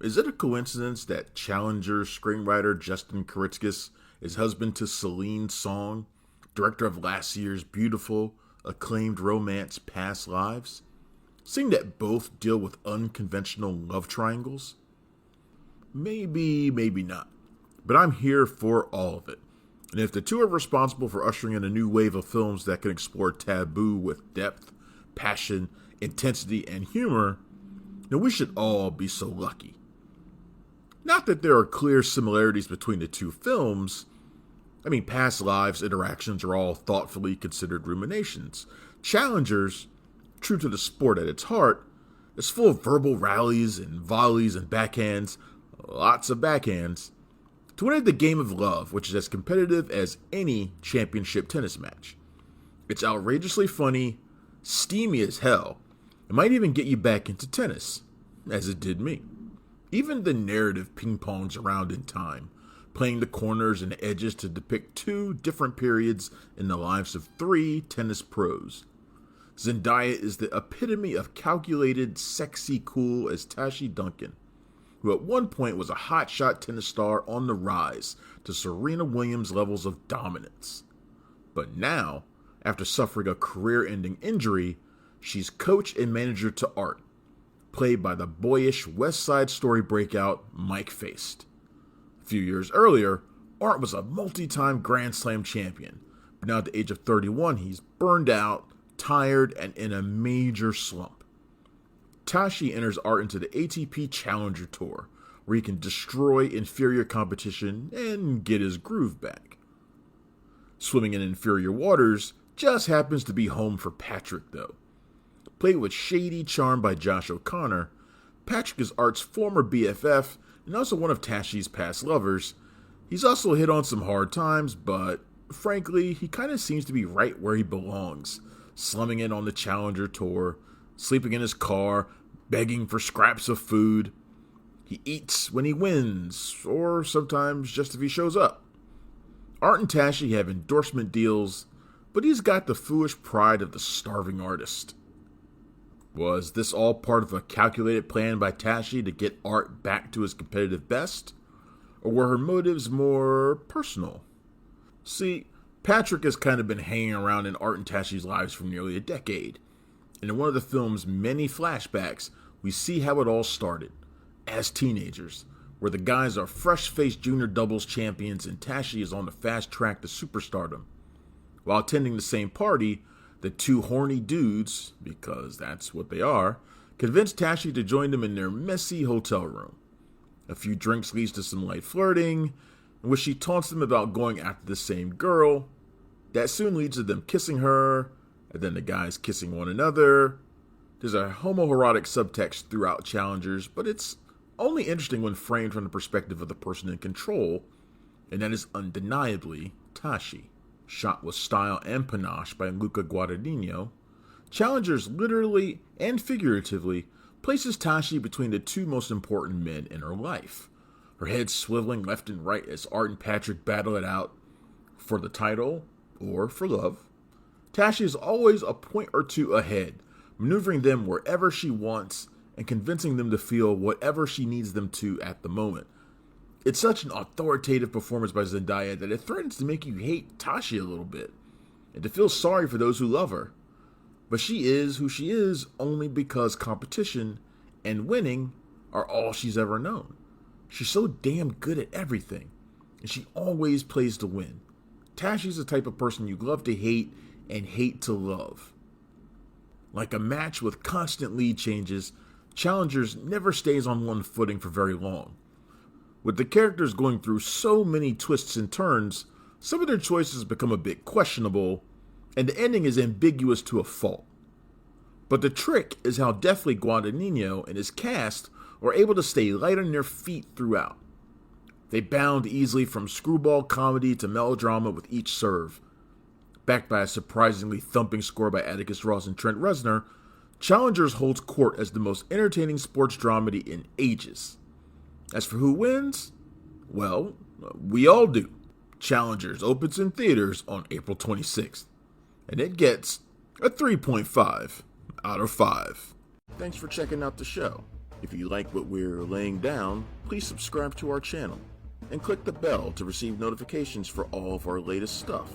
Is it a coincidence that Challenger screenwriter Justin Kuritzkis is husband to Celine Song, director of last year's beautiful, acclaimed romance Past Lives? Seeing that both deal with unconventional love triangles? Maybe, maybe not. But I'm here for all of it. And if the two are responsible for ushering in a new wave of films that can explore taboo with depth, passion, intensity, and humor, then we should all be so lucky. Not that there are clear similarities between the two films. Past lives interactions are all thoughtfully considered ruminations. Challengers, true to the sport at its heart, is full of verbal rallies and volleys and backhands, lots of backhands, to win at the game of love, which is as competitive as any championship tennis match. It's outrageously funny, steamy as hell, and might even get you back into tennis, as it did me. Even the narrative ping-pongs around in time, playing the corners and edges to depict two different periods in the lives of three tennis pros. Zendaya is the epitome of calculated, sexy cool as Tashi Duncan, who at one point was a hotshot tennis star on the rise to Serena Williams levels of dominance. But now, after suffering a career-ending injury, she's coach and manager to Art, played by the boyish West Side Story breakout Mike Faist. A few years earlier, Art was a multi-time Grand Slam champion, but now at the age of 31, he's burned out, tired, and in a major slump. Tashi enters Art into the ATP Challenger Tour, where he can destroy inferior competition and get his groove back. Swimming in inferior waters just happens to be home for Patrick, though. Played with shady charm by Josh O'Connor, Patrick is Art's former BFF and also one of Tashi's past lovers. He's also hit on some hard times, but frankly, he kind of seems to be right where he belongs, slumming in on the Challenger Tour, sleeping in his car, begging for scraps of food. He eats when he wins, or sometimes just if he shows up. Art and Tashi have endorsement deals, but he's got the foolish pride of the starving artist. Was this all part of a calculated plan by Tashi to get Art back to his competitive best? Or were her motives more personal? See, Patrick has kind of been hanging around in Art and Tashi's lives for nearly a decade. And in one of the film's many flashbacks, we see how it all started. As teenagers, where the guys are fresh-faced junior doubles champions and Tashi is on the fast track to superstardom. While attending the same party, the two horny dudes, because that's what they are, convince Tashi to join them in their messy hotel room. A few drinks leads to some light flirting, in which she taunts them about going after the same girl. That soon leads to them kissing her, and then the guys kissing one another. There's a homoerotic subtext throughout Challengers, but it's only interesting when framed from the perspective of the person in control, and that is undeniably Tashi. Shot with style and panache by Luca Guadagnino, Challengers literally and figuratively places Tashi between the two most important men in her life. Her head swiveling left and right as Art and Patrick battle it out for the title or for love. Tashi is always a point or two ahead, maneuvering them wherever she wants and convincing them to feel whatever she needs them to at the moment. It's such an authoritative performance by Zendaya that it threatens to make you hate Tashi a little bit, and to feel sorry for those who love her. But she is who she is only because competition and winning are all she's ever known. She's so damn good at everything, and she always plays to win. Tashi's the type of person you love to hate and hate to love. Like a match with constant lead changes, Challengers never stays on one footing for very long. With the characters going through so many twists and turns, some of their choices become a bit questionable, and the ending is ambiguous to a fault. But the trick is how deftly Guadagnino and his cast are able to stay light on their feet throughout. They bound easily from screwball comedy to melodrama with each serve. Backed by a surprisingly thumping score by Atticus Ross and Trent Reznor, Challengers holds court as the most entertaining sports dramedy in ages. As for who wins, well, we all do. Challengers opens in theaters on April 26th, and it gets a 3.5 out of 5. Thanks for checking out the show. If you like what we're laying down, please subscribe to our channel and click the bell to receive notifications for all of our latest stuff.